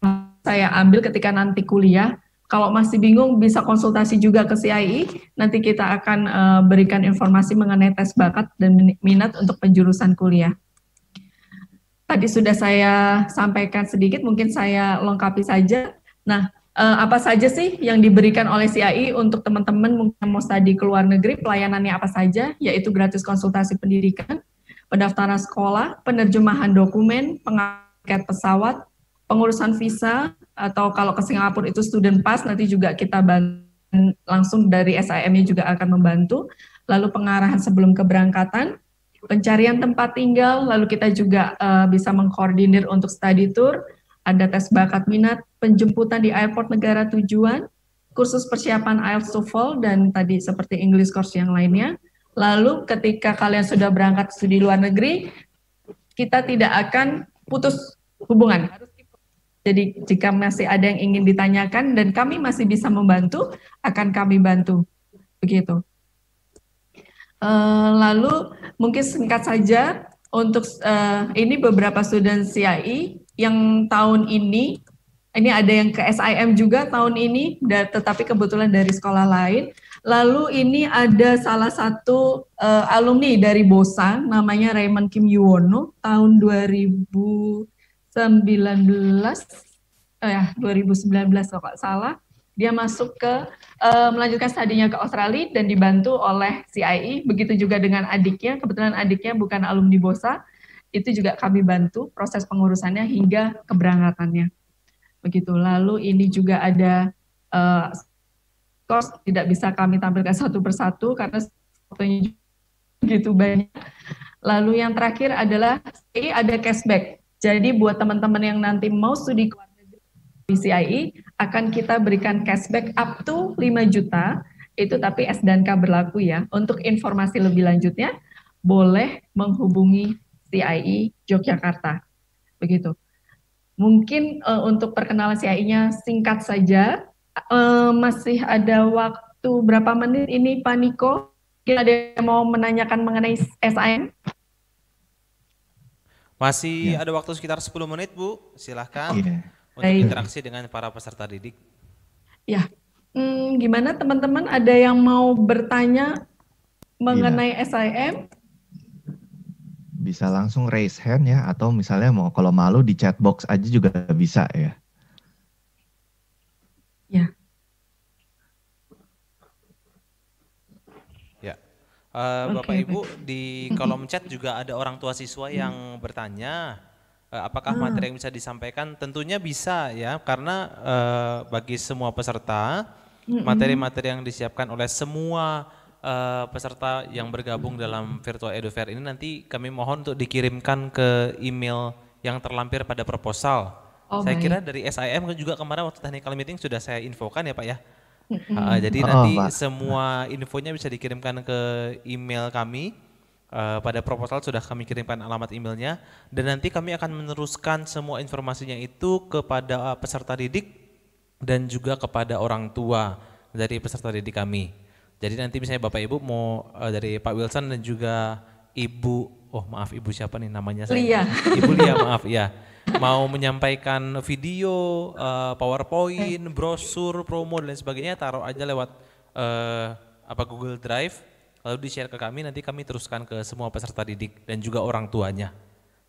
yang saya ambil ketika nanti kuliah, kalau masih bingung bisa konsultasi juga ke CIE, nanti kita akan berikan informasi mengenai tes bakat dan minat untuk penjurusan kuliah. Tadi sudah saya sampaikan sedikit, mungkin saya lengkapi saja. Nah, apa saja sih yang diberikan oleh CIE untuk teman-teman mungkin mau studi ke luar negeri, pelayanannya apa saja, yaitu gratis konsultasi pendidikan, pendaftaran sekolah, penerjemahan dokumen, pengangkut pesawat, pengurusan visa, atau kalau ke Singapura itu student pass, nanti juga kita langsung dari SIM-nya juga akan membantu, lalu pengarahan sebelum keberangkatan, pencarian tempat tinggal, lalu kita juga bisa mengkoordinir untuk study tour, ada tes bakat minat, penjemputan di airport negara tujuan, kursus persiapan IELTS TOEFL, dan tadi seperti English course yang lainnya. Lalu ketika kalian sudah berangkat studi luar negeri, kita tidak akan putus hubungan. Jadi jika masih ada yang ingin ditanyakan dan kami masih bisa membantu, akan kami bantu. Begitu. Lalu mungkin singkat saja, untuk ini beberapa student CIE yang tahun ini ada yang ke SIM juga tahun ini, tetapi kebetulan dari sekolah lain. Lalu ini ada salah satu alumni dari BOSA, namanya Raymond Kim Yuwono, tahun 2019 kalau nggak salah. Dia masuk ke melanjutkan studinya ke Australia dan dibantu oleh CIE. Begitu juga dengan adiknya, kebetulan adiknya bukan alumni BOSA, itu juga kami bantu proses pengurusannya hingga keberangkatannya. Begitu. Lalu ini juga ada course, tidak bisa kami tampilkan satu persatu karena waktunya begitu banyak. Lalu yang terakhir adalah ada cashback. Jadi buat teman-teman yang nanti mau studi ke luar negeri di CIE, akan kita berikan cashback up to 5 juta, itu tapi S dan K berlaku ya. Untuk informasi lebih lanjutnya, boleh menghubungi CIE Yogyakarta. Begitu. Mungkin untuk perkenalan CIE-nya singkat saja. Masih ada waktu berapa menit ini Pak Niko? Mungkin ada yang mau menanyakan mengenai SIM? Masih ada waktu sekitar 10 menit Bu, silahkan untuk interaksi dengan para peserta didik. Ya, gimana teman-teman, ada yang mau bertanya mengenai SIM? Bisa langsung raise hand ya, atau misalnya mau kalau malu di chat box aja juga bisa ya. Ya. Ya, Bapak Ibu di kolom chat juga ada orang tua siswa yang bertanya, apakah materi yang bisa disampaikan? Tentunya bisa ya, karena bagi semua peserta materi-materi yang disiapkan oleh semua peserta yang bergabung dalam Virtual Edu Fair ini nanti kami mohon untuk dikirimkan ke email yang terlampir pada proposal. Saya kira dari SIM juga kemarin waktu technical meeting sudah saya infokan ya Pak ya. Jadi nanti semua infonya bisa dikirimkan ke email kami. Pada proposal sudah kami kirimkan alamat emailnya, dan nanti kami akan meneruskan semua informasinya itu kepada peserta didik dan juga kepada orang tua dari peserta didik kami. Jadi nanti misalnya Bapak Ibu mau dari Pak Wilson dan juga Ibu, Ibu siapa nih namanya saya? Lia. Ibu Lia, maaf ya. mau menyampaikan video, PowerPoint, brosur, promo dan lain sebagainya, taruh aja lewat Google Drive, lalu di-share ke kami, nanti kami teruskan ke semua peserta didik dan juga orang tuanya.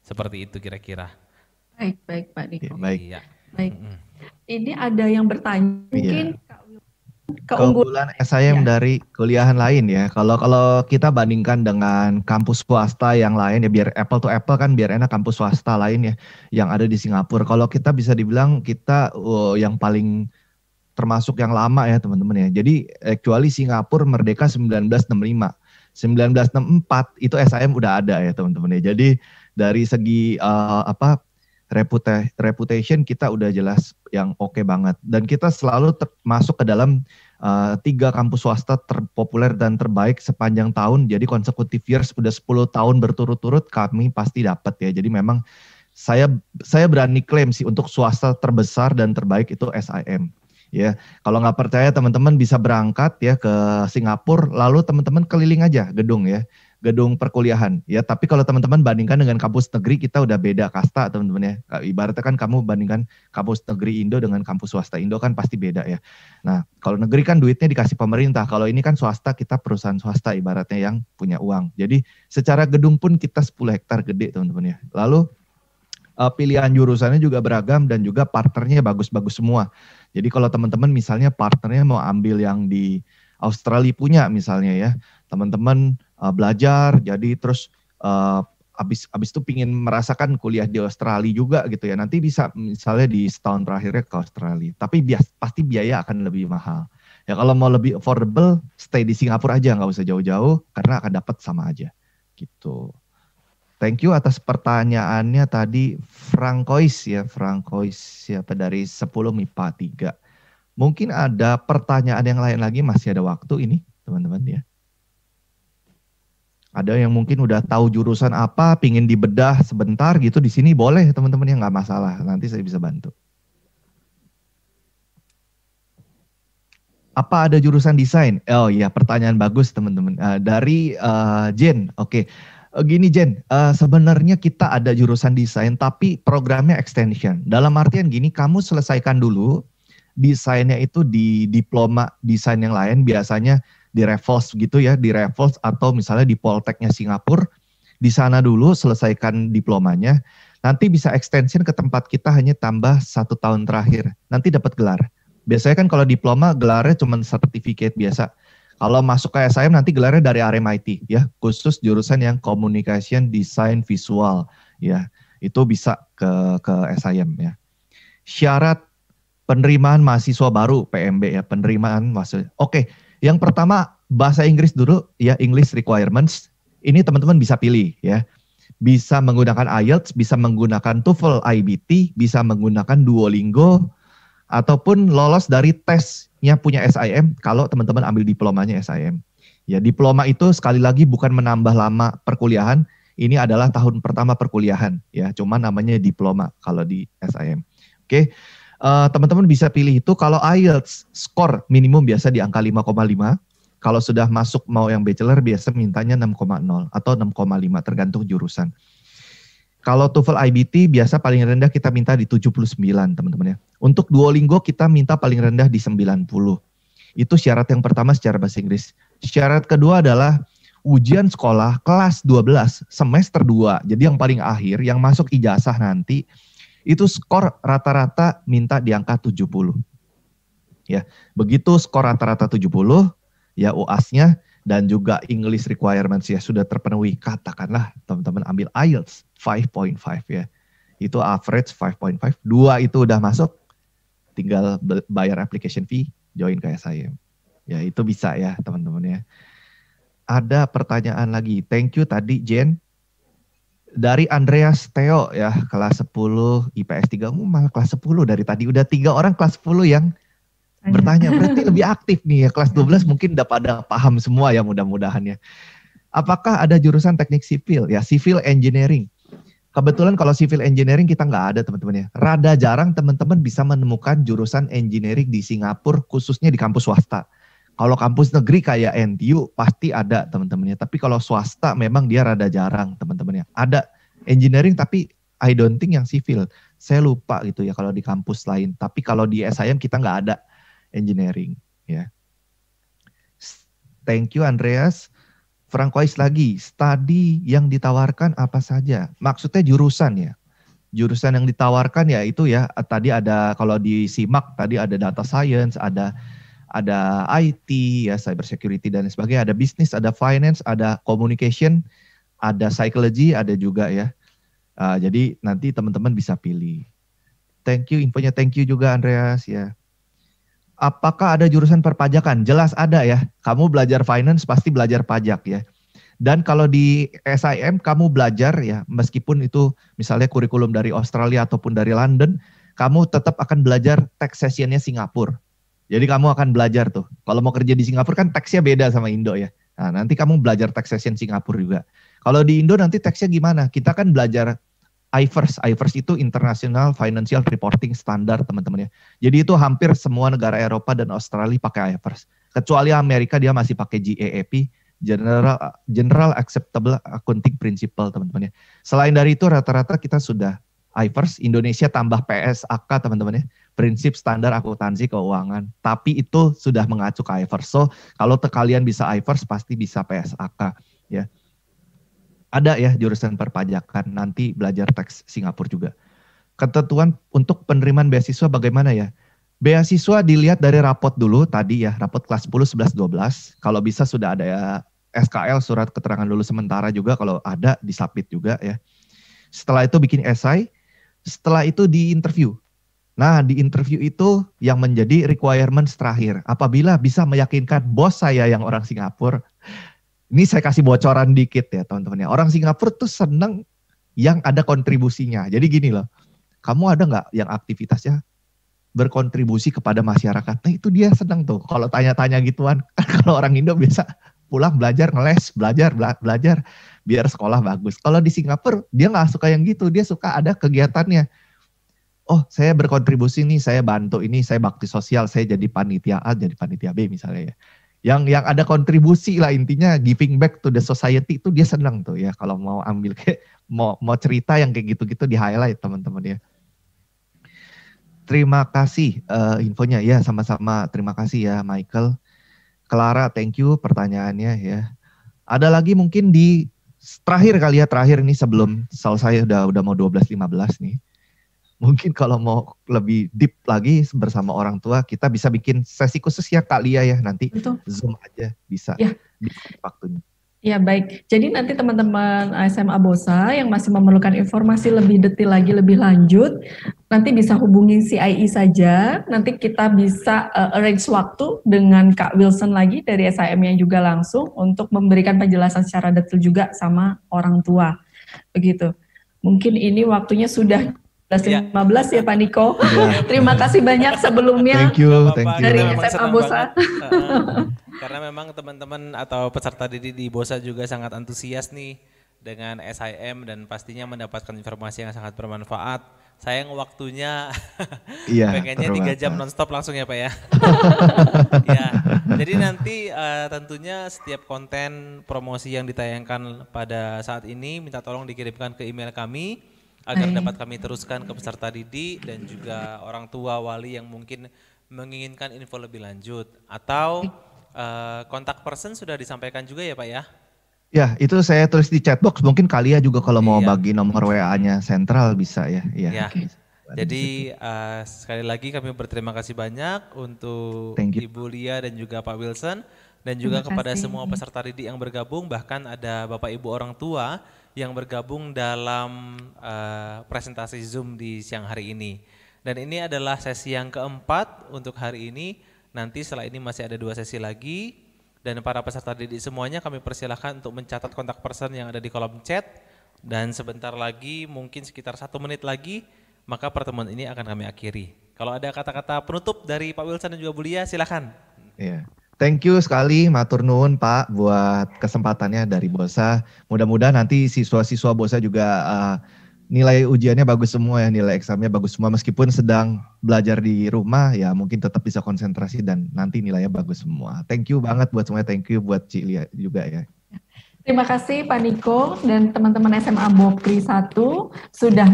Seperti itu kira-kira. Baik Pak Niko. Baik. Baik. Ini ada yang bertanya, mungkin keunggulan SIM dari kuliahan lain ya. Kalau kita bandingkan dengan kampus swasta yang lain ya, biar apple to apple kan, biar enak kampus swasta lain ya yang ada di Singapura. Kalau kita bisa dibilang kita yang paling termasuk yang lama ya teman-teman ya. Jadi actually Singapura merdeka 1965. 1964 itu SIM udah ada ya teman-teman ya. Jadi dari segi reputation kita udah jelas yang oke banget, dan kita selalu masuk ke dalam 3 kampus swasta terpopuler dan terbaik sepanjang tahun. Jadi consecutive years udah 10 tahun berturut-turut kami pasti dapat ya. Jadi memang saya berani klaim sih untuk swasta terbesar dan terbaik itu SIM ya. Kalau nggak percaya teman-teman bisa berangkat ya ke Singapura, lalu teman-teman keliling aja gedung ya, gedung perkuliahan ya. Tapi kalau teman-teman bandingkan dengan kampus negeri, kita udah beda kasta teman-teman ya. Ibaratnya kan kamu bandingkan kampus negeri Indo dengan kampus swasta Indo kan pasti beda ya. Nah kalau negeri kan duitnya dikasih pemerintah, kalau ini kan swasta, kita perusahaan swasta ibaratnya yang punya uang. Jadi secara gedung pun kita 10 hektar gede teman-teman ya. Lalu pilihan jurusannya juga beragam dan juga partnernya bagus-bagus semua. Jadi kalau teman-teman misalnya partnernya mau ambil yang di Australia punya misalnya ya, teman-teman belajar, jadi terus abis itu pingin merasakan kuliah di Australia juga gitu ya, nanti bisa misalnya di setahun terakhirnya ke Australia, tapi pasti biaya akan lebih mahal. Ya kalau mau lebih affordable, stay di Singapura aja, nggak usah jauh-jauh, karena akan dapat sama aja gitu. Thank you atas pertanyaannya tadi Frankois siapa dari 10 MIPA 3. Mungkin ada pertanyaan yang lain lagi, masih ada waktu ini teman-teman ya. Ada yang mungkin udah tahu jurusan apa, pingin dibedah sebentar gitu di sini, boleh teman-teman ya, nggak masalah, nanti saya bisa bantu. Apa ada jurusan desain? Oh iya, pertanyaan bagus teman-teman. Dari Jen, oke. Gini Jen, sebenarnya kita ada jurusan desain tapi programnya extension. Dalam artian gini, kamu selesaikan dulu desainnya itu di diploma desain yang lain, biasanya di Raffles gitu ya, di Raffles atau misalnya di Polteknya Singapura. Di sana dulu selesaikan diplomanya, nanti bisa extension ke tempat kita hanya tambah 1 tahun terakhir, nanti dapat gelar. Biasanya kan kalau diploma gelarnya cuma sertifikat biasa. Kalau masuk ke SIM nanti gelarnya dari RMIT ya, khusus jurusan yang Communication Design Visual ya, itu bisa ke SIM ya. Syarat penerimaan mahasiswa baru PMB ya, penerimaan mahasiswa. Oke, yang pertama bahasa Inggris dulu ya, English requirements. Ini teman-teman bisa pilih ya. Bisa menggunakan IELTS, bisa menggunakan TOEFL IBT, bisa menggunakan Duolingo, ataupun lolos dari tesnya punya SIM kalau teman-teman ambil diplomanya SIM. Ya, diploma itu sekali lagi bukan menambah lama perkuliahan, ini adalah tahun pertama perkuliahan ya, cuma namanya diploma kalau di SIM. Oke. Teman-teman bisa pilih itu. Kalau IELTS skor minimum biasa di angka 5,5. Kalau sudah masuk mau yang bachelor biasa mintanya 6,0 atau 6,5 tergantung jurusan. Kalau TOEFL IBT biasa paling rendah kita minta di 79 teman-teman ya. Untuk Duolingo kita minta paling rendah di 90. Itu syarat yang pertama secara bahasa Inggris. Syarat kedua adalah ujian sekolah kelas 12 semester 2. Jadi yang paling akhir yang masuk ijazah nanti itu skor rata-rata minta di angka 70. Ya, begitu skor rata-rata 70 ya UAS-nya dan juga English requirements ya sudah terpenuhi, katakanlah teman-teman ambil IELTS 5.5 ya. Itu average 5.5, 2 itu udah masuk, tinggal bayar application fee, join ke SIM. Ya itu bisa ya teman-teman ya. Ada pertanyaan lagi, thank you tadi Jen. Dari Andreas Theo ya, kelas 10 IPS 3, malah kelas 10 dari tadi. Udah 3 orang kelas 10 yang bertanya, berarti lebih aktif nih ya. Kelas 12 mungkin udah pada paham semua ya mudah-mudahan ya. Apakah ada jurusan teknik sipil? Ya, civil engineering. Kebetulan kalau civil engineering kita nggak ada teman-teman ya. Rada jarang teman-teman bisa menemukan jurusan engineering di Singapura, khususnya di kampus swasta. Kalau kampus negeri kayak NTU pasti ada teman-teman ya. Tapi kalau swasta memang dia rada jarang teman-teman ya. Ada engineering tapi I don't think yang civil. Saya lupa gitu ya kalau di kampus lain. Tapi kalau di SIM kita nggak ada engineering ya. Thank you Andreas. Francois lagi, studi yang ditawarkan apa saja? Maksudnya jurusan ya. Jurusan yang ditawarkan ya itu ya, tadi ada kalau di SIMAK tadi ada data science, ada IT ya, cyber security dan sebagainya, ada bisnis, ada finance, ada communication, ada psychology, ada juga ya. Jadi nanti teman-teman bisa pilih. Thank you infonya, thank you juga Andreas ya. Apakah ada jurusan perpajakan? Jelas ada ya. Kamu belajar finance pasti belajar pajak ya. Dan kalau di SIM kamu belajar ya, meskipun itu misalnya kurikulum dari Australia ataupun dari London, kamu tetap akan belajar taxation-nya Singapura. Jadi kamu akan belajar tuh. Kalau mau kerja di Singapura kan tax-nya beda sama Indo ya. Nah, nanti kamu belajar taxation Singapura juga. Kalau di Indo nanti tax-nya gimana? Kita kan belajar IFRS. IFRS itu International Financial Reporting Standard teman-teman ya. Jadi itu hampir semua negara Eropa dan Australia pakai IFRS. Kecuali Amerika dia masih pakai GAAP, General Acceptable Accounting Principle teman-teman ya. Selain dari itu rata-rata kita sudah IFRS, Indonesia tambah PSAK teman-teman ya. Prinsip Standar Akuntansi Keuangan. Tapi itu sudah mengacu ke IFRS. So kalau kalian bisa IFRS pasti bisa PSAK ya. Ada ya jurusan perpajakan, nanti belajar teks Singapura juga. Ketentuan untuk penerimaan beasiswa bagaimana ya? Beasiswa dilihat dari rapot dulu tadi ya, rapot kelas 10, 11, 12. Kalau bisa sudah ada ya SKL, surat keterangan lulus sementara juga, kalau ada disubmit juga ya. Setelah itu bikin esai, setelah itu di interview. Nah di interview itu yang menjadi requirements terakhir. Apabila bisa meyakinkan bos saya yang orang Singapura, ini saya kasih bocoran dikit ya teman-teman ya. Orang Singapura tuh seneng yang ada kontribusinya. Jadi gini loh, kamu ada nggak yang aktivitasnya berkontribusi kepada masyarakat? Nah itu dia seneng tuh. Kalau tanya-tanya gituan, kalau orang Indo biasa pulang belajar, ngeles, belajar, biar sekolah bagus. Kalau di Singapura dia nggak suka yang gitu, dia suka ada kegiatannya. Oh saya berkontribusi nih, saya bantu ini, saya bakti sosial, saya jadi panitia A, jadi panitia B misalnya ya. Yang ada kontribusi lah, intinya giving back to the society itu dia senang tuh ya. Kalau mau ambil kayak mau cerita yang kayak gitu-gitu di highlight teman-teman ya. Terima kasih infonya ya, sama-sama terima kasih ya Michael. Clara thank you pertanyaannya ya. Ada lagi mungkin di terakhir kali ya, terakhir ini sebelum selesai udah mau 12.15 nih. Mungkin kalau mau lebih deep lagi bersama orang tua, kita bisa bikin sesi khusus ya Kak Lia ya, nanti betul. Zoom aja bisa ya. Di waktunya. Ya baik, jadi nanti teman-teman SMA Bosa yang masih memerlukan informasi lebih detail lagi, lebih lanjut, nanti bisa hubungi CIE saja, nanti kita bisa arrange waktu dengan Kak Wilson lagi dari SIM yang juga langsung untuk memberikan penjelasan secara detail juga sama orang tua, begitu. Mungkin ini waktunya sudah 15 ya Pak Niko. Ya. Terima kasih banyak sebelumnya. Thank you. Dari SMA Bosa. Karena memang teman-teman atau peserta didik di Bosa juga sangat antusias nih dengan SIM dan pastinya mendapatkan informasi yang sangat bermanfaat. Sayang waktunya, pengennya 3 jam nonstop langsung ya Pak ya. Ya, jadi nanti tentunya setiap konten promosi yang ditayangkan pada saat ini minta tolong dikirimkan ke email kami agar dapat kami teruskan ke peserta didik dan juga orang tua wali yang mungkin menginginkan info lebih lanjut. Atau kontak person sudah disampaikan juga ya Pak ya? Ya itu saya tulis di chatbox, mungkin kalian juga kalau mau bagi nomor WA-nya sentral bisa ya. Ya. Jadi sekali lagi kami berterima kasih banyak untuk Ibu Lia dan juga Pak Wilson. Dan juga kepada semua peserta didik yang bergabung, bahkan ada Bapak Ibu orang tua yang bergabung dalam presentasi Zoom di siang hari ini. Dan ini adalah sesi yang keempat untuk hari ini. Nanti setelah ini masih ada 2 sesi lagi. Dan para peserta didik semuanya kami persilahkan untuk mencatat kontak person yang ada di kolom chat. Dan sebentar lagi, mungkin sekitar 1 menit lagi, maka pertemuan ini akan kami akhiri. Kalau ada kata-kata penutup dari Pak Wilson dan juga Bu Lia, silakan. Iya. Thank you sekali matur nuwun Pak buat kesempatannya dari Bosa. Mudah-mudahan nanti siswa-siswa Bosa juga nilai ujiannya bagus semua ya, nilai examnya bagus semua meskipun sedang belajar di rumah ya mungkin tetap bisa konsentrasi dan nanti nilainya bagus semua. Thank you banget buat semuanya, thank you buat Cik Lia juga ya. Terima kasih Pak Niko dan teman-teman SMA Bopri 1 sudah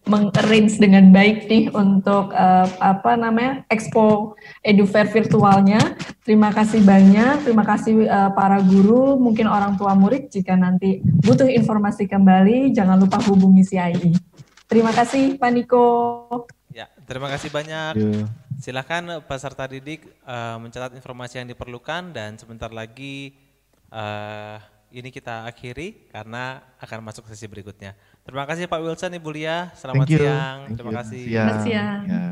meng-arrange dengan baik nih untuk Expo EduFair virtualnya. Terima kasih banyak, terima kasih para guru, mungkin orang tua murid jika nanti butuh informasi kembali jangan lupa hubungi CIE. Terima kasih Pak Niko. Ya, terima kasih banyak. Silakan peserta didik mencatat informasi yang diperlukan dan sebentar lagi ini kita akhiri karena akan masuk sesi berikutnya. Terima kasih Pak Wilson, Ibu Lia. Selamat siang. Terima kasih. Selamat siang.